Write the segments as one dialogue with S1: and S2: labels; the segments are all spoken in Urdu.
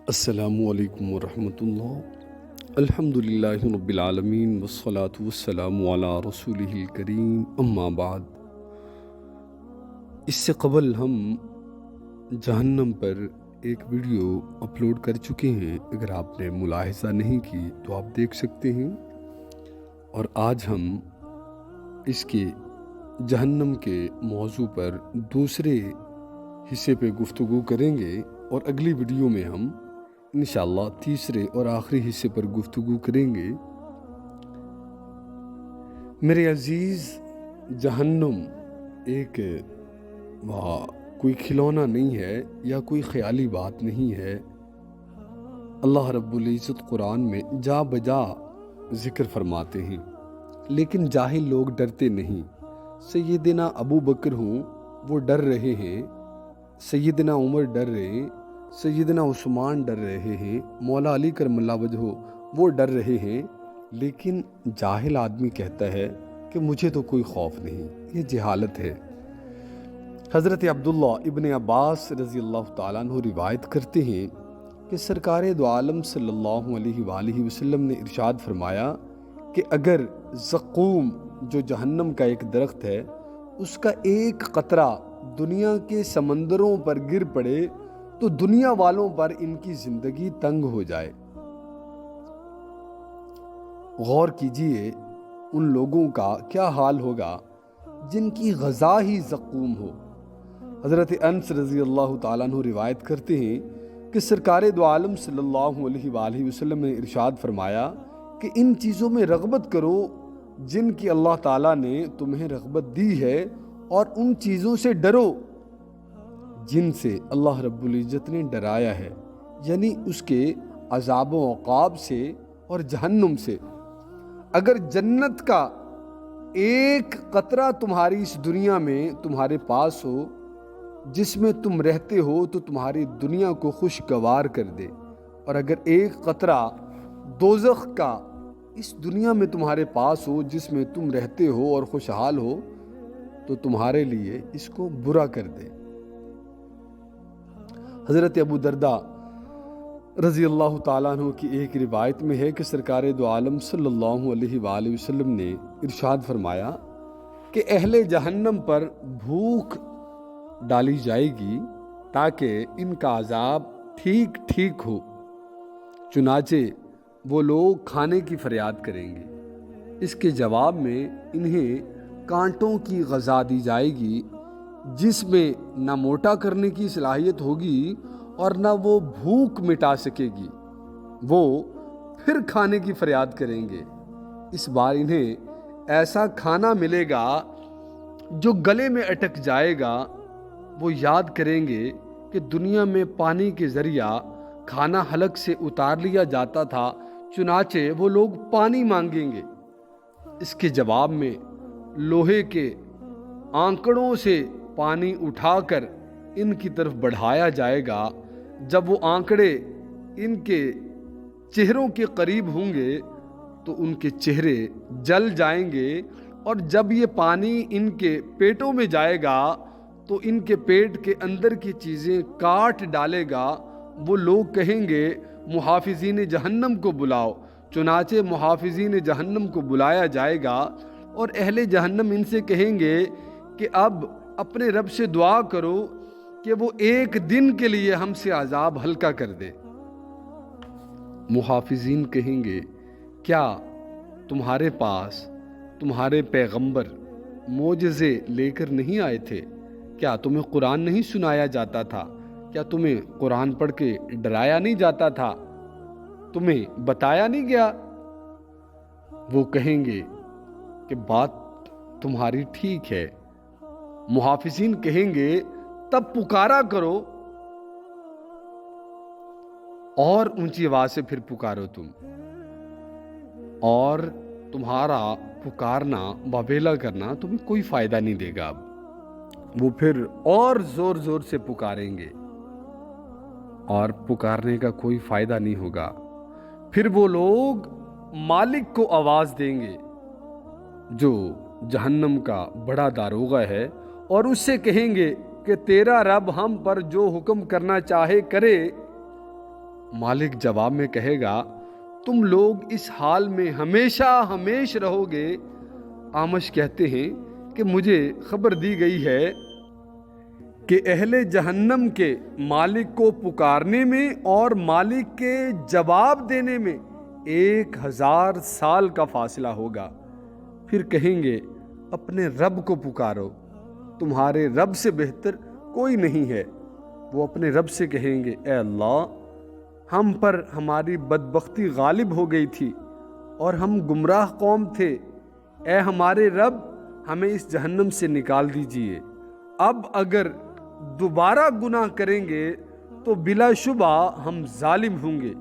S1: السلام علیکم ورحمۃ اللہ۔ الحمدللہ رب العالمین والصلاة والسلام علی رسولہ الکریم، اما بعد۔ اس سے قبل ہم جہنم پر ایک ویڈیو اپلوڈ کر چکے ہیں، اگر آپ نے ملاحظہ نہیں کی تو آپ دیکھ سکتے ہیں، اور آج ہم اس کے جہنم کے موضوع پر دوسرے حصے پہ گفتگو کریں گے، اور اگلی ویڈیو میں ہم انشاءاللہ تیسرے اور آخری حصے پر گفتگو کریں گے۔ میرے عزیز، جہنم ایک کوئی کھلونا نہیں ہے یا کوئی خیالی بات نہیں ہے۔ اللہ رب العزت قرآن میں جا بجا ذکر فرماتے ہیں، لیکن جاہل لوگ ڈرتے نہیں۔ سیدنا ابو بکر ہوں، وہ ڈر رہے ہیں، سیدنا عمر ڈر رہے ہیں، سیدنا عثمان ڈر رہے ہیں، مولا علی کرم اللہ وجہہ وہ ڈر رہے ہیں، لیکن جاہل آدمی کہتا ہے کہ مجھے تو کوئی خوف نہیں۔ یہ جہالت ہے۔ حضرت عبداللہ ابن عباس رضی اللہ تعالیٰ عنہ روایت کرتے ہیں کہ سرکار دو عالم صلی اللہ علیہ وآلہ وسلم نے ارشاد فرمایا کہ اگر زقوم جو جہنم کا ایک درخت ہے، اس کا ایک قطرہ دنیا کے سمندروں پر گر پڑے تو دنیا والوں پر ان کی زندگی تنگ ہو جائے۔ غور کیجئے ان لوگوں کا کیا حال ہوگا جن کی غذا ہی زقوم ہو۔ حضرت انس رضی اللہ تعالیٰ عنہ روایت کرتے ہیں کہ سرکار دو عالم صلی اللہ علیہ وآلہ وسلم نے ارشاد فرمایا کہ ان چیزوں میں رغبت کرو جن کی اللہ تعالیٰ نے تمہیں رغبت دی ہے، اور ان چیزوں سے ڈرو جن سے اللہ رب العزت نے ڈرایا ہے، یعنی اس کے عذاب و عقاب سے اور جہنم سے۔ اگر جنت کا ایک قطرہ تمہاری اس دنیا میں تمہارے پاس ہو جس میں تم رہتے ہو تو تمہاری دنیا کو خوشگوار کر دے، اور اگر ایک قطرہ دوزخ کا اس دنیا میں تمہارے پاس ہو جس میں تم رہتے ہو اور خوشحال ہو تو تمہارے لیے اس کو برا کر دے۔ حضرت ابو درداء رضی اللہ تعالیٰ عنہ کی ایک روایت میں ہے کہ سرکار دو عالم صلی اللہ علیہ وآلہ وسلم نے ارشاد فرمایا کہ اہل جہنم پر بھوک ڈالی جائے گی تاکہ ان کا عذاب ٹھیک ٹھیک ہو، چنانچہ وہ لوگ کھانے کی فریاد کریں گے۔ اس کے جواب میں انہیں کانٹوں کی غذا دی جائے گی جس میں نہ موٹا کرنے کی صلاحیت ہوگی اور نہ وہ بھوک مٹا سکے گی۔ وہ پھر کھانے کی فریاد کریں گے، اس بار انہیں ایسا کھانا ملے گا جو گلے میں اٹک جائے گا۔ وہ یاد کریں گے کہ دنیا میں پانی کے ذریعہ کھانا حلق سے اتار لیا جاتا تھا، چنانچہ وہ لوگ پانی مانگیں گے۔ اس کے جواب میں لوہے کے آنکڑوں سے پانی اٹھا کر ان کی طرف بڑھایا جائے گا۔ جب وہ آنکڑے ان کے چہروں کے قریب ہوں گے تو ان کے چہرے جل جائیں گے، اور جب یہ پانی ان کے پیٹوں میں جائے گا تو ان کے پیٹ کے اندر کی چیزیں کاٹ ڈالے گا۔ وہ لوگ کہیں گے محافظین جہنم کو بلاؤ، چنانچہ محافظین جہنم کو بلایا جائے گا، اور اہل جہنم ان سے کہیں گے کہ اب اپنے رب سے دعا کرو کہ وہ ایک دن کے لیے ہم سے عذاب ہلکا کر دے۔ محافظین کہیں گے کیا تمہارے پاس تمہارے پیغمبر معجزے لے کر نہیں آئے تھے؟ کیا تمہیں قرآن نہیں سنایا جاتا تھا؟ کیا تمہیں قرآن پڑھ کے ڈرایا نہیں جاتا تھا؟ تمہیں بتایا نہیں گیا؟ وہ کہیں گے کہ بات تمہاری ٹھیک ہے۔ محافظین کہیں گے تب پکارا کرو، اور اونچی آواز سے پھر پکارو تم، اور تمہارا پکارنا واویلا کرنا تمہیں کوئی فائدہ نہیں دے گا۔ اب وہ پھر اور زور زور سے پکاریں گے، اور پکارنے کا کوئی فائدہ نہیں ہوگا۔ پھر وہ لوگ مالک کو آواز دیں گے جو جہنم کا بڑا داروغہ ہے، اور اس سے کہیں گے کہ تیرا رب ہم پر جو حکم کرنا چاہے کرے۔ مالک جواب میں کہے گا تم لوگ اس حال میں ہمیشہ ہمیش رہو گے۔ آمش کہتے ہیں کہ مجھے خبر دی گئی ہے کہ اہل جہنم کے مالک کو پکارنے میں اور مالک کے جواب دینے میں 1000 سال کا فاصلہ ہوگا۔ پھر کہیں گے اپنے رب کو پکارو، تمہارے رب سے بہتر کوئی نہیں ہے۔ وہ اپنے رب سے کہیں گے اے اللہ، ہم پر ہماری بدبختی غالب ہو گئی تھی اور ہم گمراہ قوم تھے، اے ہمارے رب ہمیں اس جہنم سے نکال دیجئے۔ اب اگر دوبارہ گناہ کریں گے تو بلا شبہ ہم ظالم ہوں گے۔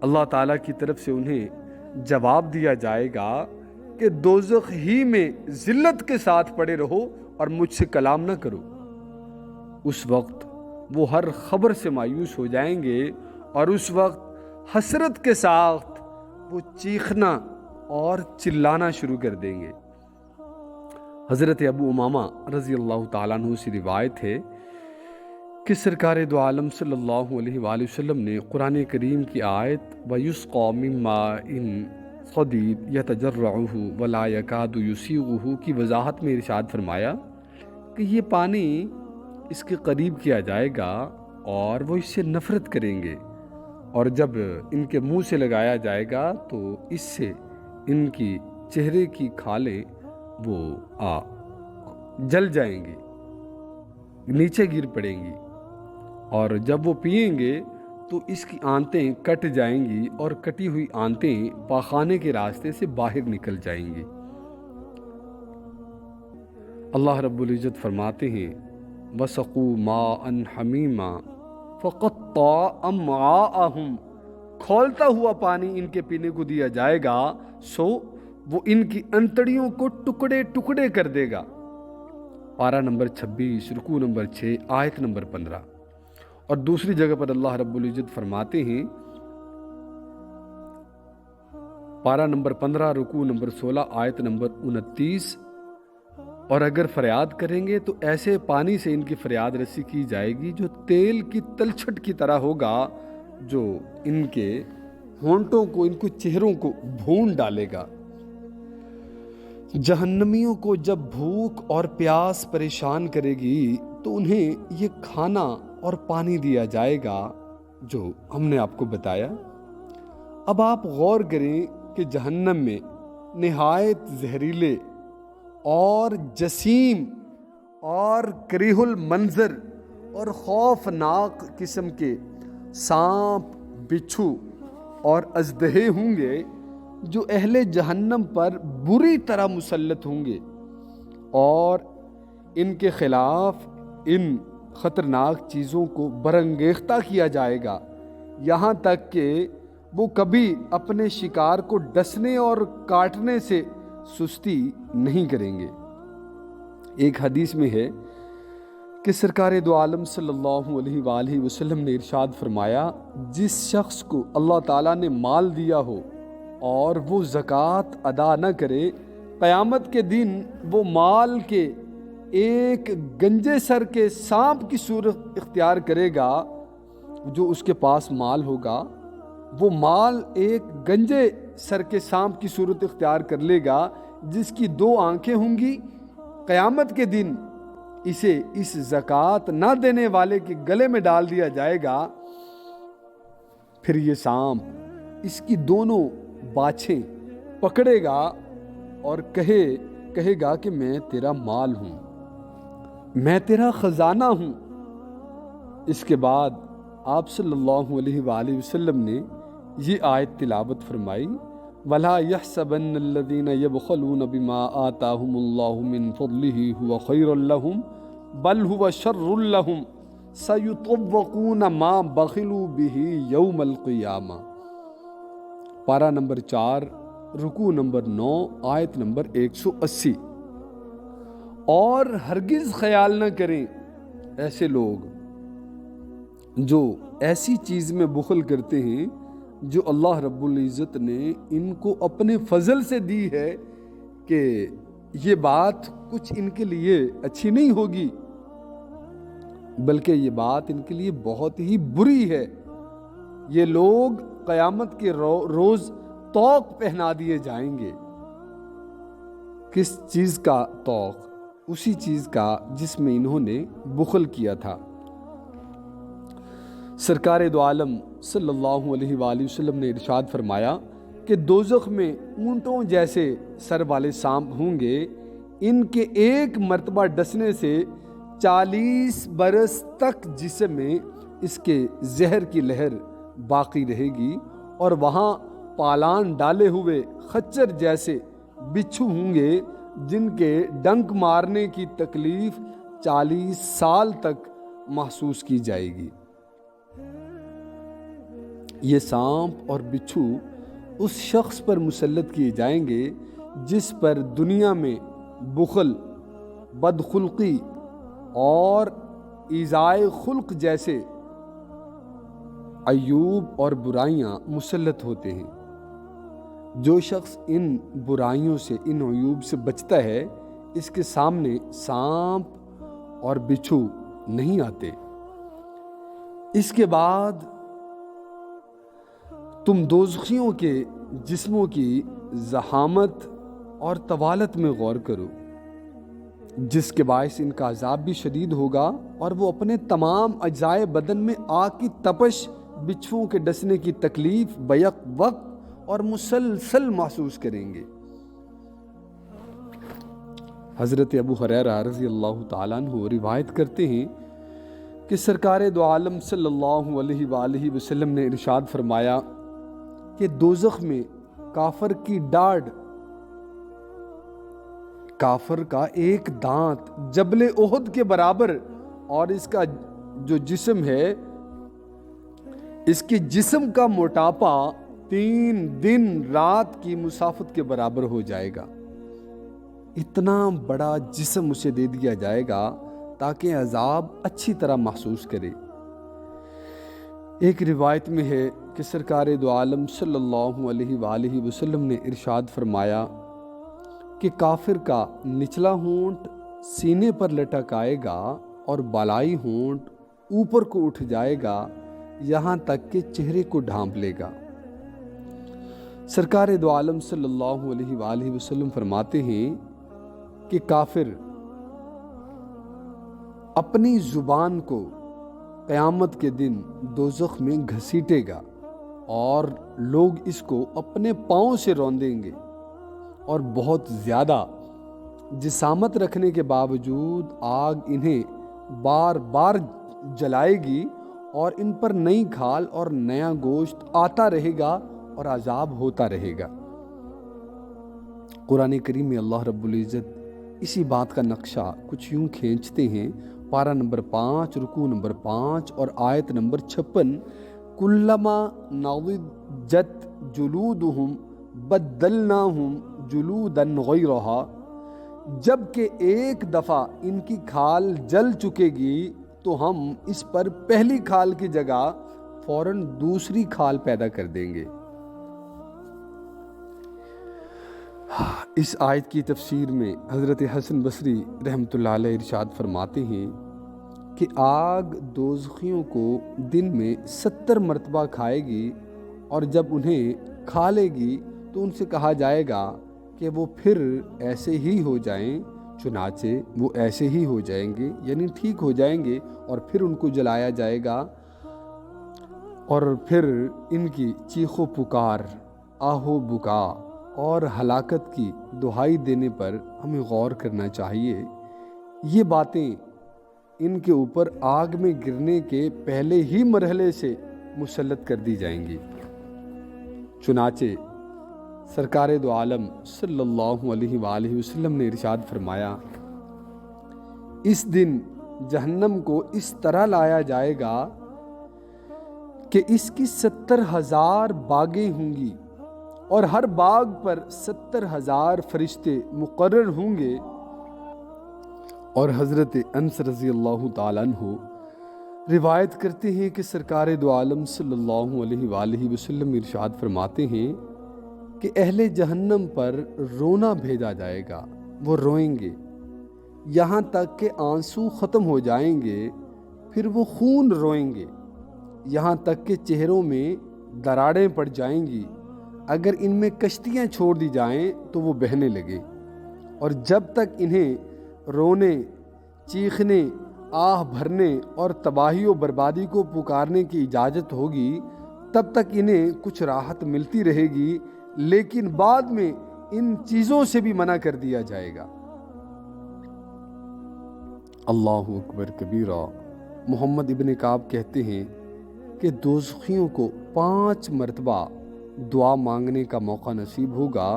S1: اللہ تعالیٰ کی طرف سے انہیں جواب دیا جائے گا کہ دوزخ ہی میں ذلت کے ساتھ پڑے رہو اور مجھ سے کلام نہ کرو۔ اس وقت وہ ہر خبر سے مایوس ہو جائیں گے اور اس وقت حسرت کے ساتھ وہ چیخنا اور چلانا شروع کر دیں گے۔ حضرت ابو امامہ رضی اللہ تعالیٰ عنہ سے روایت ہے کہ سرکار دو عالم صلی اللہ علیہ وآلہ وسلم نے قرآن کریم کی آیت وَيُسْقَى مِن مَّاءٍ صَدِيدٍ يَتَجَرَّعُهُ وَلَا يَكَادُ يُسِيغُهُ کی وضاحت میں ارشاد فرمایا کہ یہ پانی اس کے قریب کیا جائے گا اور وہ اس سے نفرت کریں گے، اور جب ان کے منہ سے لگایا جائے گا تو اس سے ان کی چہرے کی کھالیں وہ جل جائیں گی، نیچے گر پڑیں گی، اور جب وہ پئیں گے تو اس کی آنتیں کٹ جائیں گی اور کٹی ہوئی آنتیں پاخانے کے راستے سے باہر نکل جائیں گی۔ اللہ رب العزت فرماتے ہیں وَسَقُوا مَاءً حَمِيمًا فَقَطَّعَ أَمْعَاءَهُمْ، کھولتا ہوا پانی ان کے پینے کو دیا جائے گا سو وہ ان کی انتڑیوں کو ٹکڑے ٹکڑے کر دے گا۔ پارہ نمبر 26 رکوع نمبر 6 آیت نمبر 15۔ اور دوسری جگہ پر اللہ رب العزت فرماتے ہیں پارہ نمبر 15 رکوع نمبر 16 آیت نمبر 29، اور اگر فریاد کریں گے تو ایسے پانی سے ان کی فریاد رسی کی جائے گی جو تیل کی تلچھٹ کی طرح ہوگا، جو ان کے ہونٹوں کو، ان کو چہروں کو بھون ڈالے گا۔ جہنمیوں کو جب بھوک اور پیاس پریشان کرے گی تو انہیں یہ کھانا اور پانی دیا جائے گا جو ہم نے آپ کو بتایا۔ اب آپ غور کریں کہ جہنم میں نہایت زہریلے اور جسیم اور کریہ المنظر اور خوفناک قسم کے سانپ، بچھو اور اژدہے ہوں گے جو اہل جہنم پر بری طرح مسلط ہوں گے، اور ان کے خلاف ان خطرناک چیزوں کو برانگیختہ کیا جائے گا، یہاں تک کہ وہ کبھی اپنے شکار کو ڈسنے اور کاٹنے سے سستی نہیں کریں گے۔ ایک حدیث میں ہے کہ سرکار دو عالم صلی اللہ علیہ وآلہ وسلم نے ارشاد فرمایا جس شخص کو اللہ تعالیٰ نے مال دیا ہو اور وہ زکوٰۃ ادا نہ کرے، قیامت کے دن وہ مال کے ایک گنجے سر کے سانپ کی صورت اختیار کرے گا۔ جو اس کے پاس مال ہوگا وہ مال ایک گنجے سر کے سانپ کی صورت اختیار کر لے گا جس کی 2 آنکھیں ہوں گی۔ قیامت کے دن اسے اس زکوٰۃ نہ دینے والے کے گلے میں ڈال دیا جائے گا، پھر یہ سانپ اس کی دونوں باچھیں پکڑے گا اور کہے گا کہ میں تیرا مال ہوں، میں تیرا خزانہ ہوں۔ اس کے بعد آپ صلی اللہ علیہ وآلہ وسلم نے یہ آیت تلاوت فرمائی وَلَا يَحْسَبَنَّ الَّذِينَ يَبْخَلُونَ بِمَا آتَاهُمُ اللَّهُ مِنْ فَضْلِهِ هُوَ خَيْرٌ لَهُمْ بَلْ هُوَ شَرٌّ لَهُمْ سَيُطَوَّقُونَ مَا بَخِلُوا بِهِ يَوْمَ الْقِيَامَةِ، پارہ نمبر 4 رکوع نمبر 9 آیت نمبر 180۔ اور ہرگز خیال نہ کریں ایسے لوگ جو ایسی چیز میں بخل کرتے ہیں جو اللہ رب العزت نے ان کو اپنے فضل سے دی ہے کہ یہ بات کچھ ان کے لیے اچھی نہیں ہوگی، بلکہ یہ بات ان کے لیے بہت ہی بری ہے، یہ لوگ قیامت کے روز طوق پہنا دیے جائیں گے۔ کس چیز کا طوق؟ اسی چیز کا جس میں انہوں نے بخل کیا تھا۔ سرکار دو عالم صلی اللہ علیہ وآلہ وسلم نے ارشاد فرمایا کہ دوزخ میں اونٹوں جیسے سر والے سانپ ہوں گے، ان کے ایک مرتبہ ڈسنے سے 40 برس تک جسم میں اس کے زہر کی لہر باقی رہے گی، اور وہاں پالان ڈالے ہوئے خچر جیسے بچھو ہوں گے جن کے ڈنک مارنے کی تکلیف 40 سال تک محسوس کی جائے گی۔ یہ سانپ اور بچھو اس شخص پر مسلط کیے جائیں گے جس پر دنیا میں بخل، بدخلقی اور ایذائے خلق جیسے عیوب اور برائیاں مسلط ہوتے ہیں۔ جو شخص ان برائیوں سے، ان عیوب سے بچتا ہے، اس کے سامنے سانپ اور بچھو نہیں آتے۔ اس کے بعد تم دوزخیوں کے جسموں کی زحامت اور طوالت میں غور کرو، جس کے باعث ان کا عذاب بھی شدید ہوگا، اور وہ اپنے تمام اجزائے بدن میں آگ کی تپش، بچھوؤں کے ڈسنے کی تکلیف بیک وقت اور مسلسل محسوس کریں گے۔ حضرت ابو ہریرہ رضی اللہ تعالیٰ عنہ روایت کرتے ہیں کہ سرکار دو عالم صلی اللہ علیہ وآلہ وسلم نے ارشاد فرمایا کہ دوزخ میں کافر کی ڈاڑھ، کافر کا ایک دانت جبل احد کے برابر، اور اس کا جو جسم ہے، اس کے جسم کا موٹاپا 3 دن رات کی مسافت کے برابر ہو جائے گا۔ اتنا بڑا جسم اسے دے دیا جائے گا تاکہ عذاب اچھی طرح محسوس کرے۔ ایک روایت میں ہے کہ سرکار دو عالم صلی اللہ علیہ وآلہ وسلم نے ارشاد فرمایا کہ کافر کا نچلا ہونٹ سینے پر لٹک آئے گا اور بالائی ہونٹ اوپر کو اٹھ جائے گا، یہاں تک کہ چہرے کو ڈھانپ لے گا۔ سرکار دو عالم صلی اللہ علیہ وآلہ وسلم فرماتے ہیں کہ کافر اپنی زبان کو قیامت کے دن دوزخ میں گھسیٹے گا، اور لوگ اس کو اپنے پاؤں سے روندیں گے، اور بہت زیادہ جسامت رکھنے کے باوجود آگ انہیں بار بار جلائے گی، اور ان پر نئی کھال اور نیا گوشت آتا رہے گا اور عذاب ہوتا رہے گا۔ قرآن کریم میں اللہ رب العزت اسی بات کا نقشہ کچھ یوں کھینچتے ہیں، پارہ نمبر 5، رکوع نمبر 5 اور آیت نمبر 56، کلما نضجت جلودہم بدلناہم جلودا غیرہا، جب کہ ایک دفعہ ان کی کھال جل چکے گی تو ہم اس پر پہلی کھال کی جگہ فوراً دوسری کھال پیدا کر دیں گے۔ اس آیت کی تفسیر میں حضرت حسن بصری رحمۃ اللہ علیہ ارشاد فرماتے ہیں کہ آگ دوزخیوں کو دن میں 70 مرتبہ کھائے گی، اور جب انہیں کھا لے گی تو ان سے کہا جائے گا کہ وہ پھر ایسے ہی ہو جائیں، چنانچہ وہ ایسے ہی ہو جائیں گے، یعنی ٹھیک ہو جائیں گے، اور پھر ان کو جلایا جائے گا، اور پھر ان کی چیخ و پکار، آہ و بکا اور ہلاکت کی دہائی دینے پر ہمیں غور کرنا چاہیے۔ یہ باتیں ان کے اوپر آگ میں گرنے کے پہلے ہی مرحلے سے مسلط کر دی جائیں گی۔ چنانچہ سرکار دو عالم صلی اللہ علیہ وآلہ وسلم نے ارشاد فرمایا، اس دن جہنم کو اس طرح لایا جائے گا کہ اس کی 70,000 باغیں ہوں گی، اور ہر باغ پر 70,000 فرشتے مقرر ہوں گے۔ اور حضرت انس رضی اللہ تعالیٰ عنہ روایت کرتے ہیں کہ سرکار دو عالم صلی اللہ علیہ وآلہ وسلم ارشاد فرماتے ہیں کہ اہل جہنم پر رونا بھیجا جائے گا، وہ روئیں گے یہاں تک کہ آنسو ختم ہو جائیں گے، پھر وہ خون روئیں گے، یہاں تک کہ چہروں میں دراڑیں پڑ جائیں گی، اگر ان میں کشتیاں چھوڑ دی جائیں تو وہ بہنے لگیں، اور جب تک انہیں رونے، چیخنے، آہ بھرنے اور تباہی و بربادی کو پکارنے کی اجازت ہوگی تب تک انہیں کچھ راحت ملتی رہے گی، لیکن بعد میں ان چیزوں سے بھی منع کر دیا جائے گا۔ اللہ اکبر کبیرہ۔ محمد ابن کعب کہتے ہیں کہ دوزخیوں کو 5 مرتبہ دعا مانگنے کا موقع نصیب ہوگا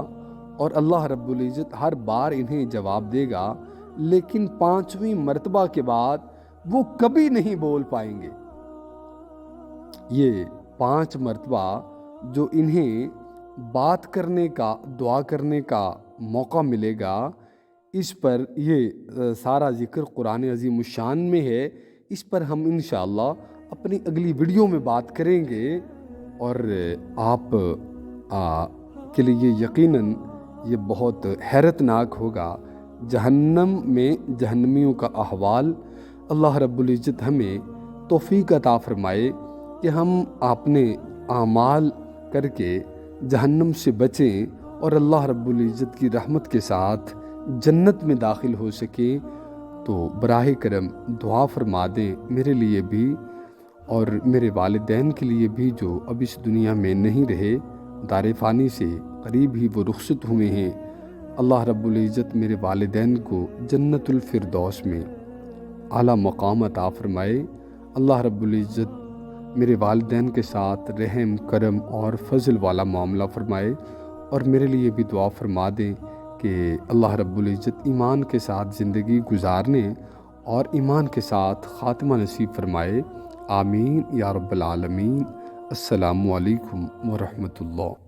S1: اور اللہ رب العزت ہر بار انہیں جواب دے گا، لیکن 5ویں مرتبہ کے بعد وہ کبھی نہیں بول پائیں گے۔ یہ 5 مرتبہ جو انہیں بات کرنے کا، دعا کرنے کا موقع ملے گا، اس پر یہ سارا ذکر قرآن عظیم الشان میں ہے۔ اس پر ہم انشاءاللہ اپنی اگلی ویڈیو میں بات کریں گے، اور آپ کے لیے یقیناً یہ بہت حیرت ناک ہوگا۔ جہنم میں جہنمیوں کا احوال۔ اللہ رب العزت ہمیں توفیق عطا فرمائے کہ ہم اپنے اعمال کر کے جہنم سے بچیں اور اللہ رب العزت کی رحمت کے ساتھ جنت میں داخل ہو سکیں۔ تو براہ کرم دعا فرما دیں میرے لیے بھی اور میرے والدین کے لیے بھی، جو اب اس دنیا میں نہیں رہے، دار فانی سے قریب ہی وہ رخصت ہوئے ہیں۔ اللہ رب العزت میرے والدین کو جنت الفردوس میں اعلیٰ مقام عطا فرمائے۔ اللہ رب العزت میرے والدین کے ساتھ رحم، کرم اور فضل والا معاملہ فرمائے، اور میرے لیے بھی دعا فرما دیں کہ اللہ رب العزت ایمان کے ساتھ زندگی گزارنے اور ایمان کے ساتھ خاتمہ نصیب فرمائے۔ آمین یا رب العالمین۔ السلام علیکم ورحمۃ اللہ۔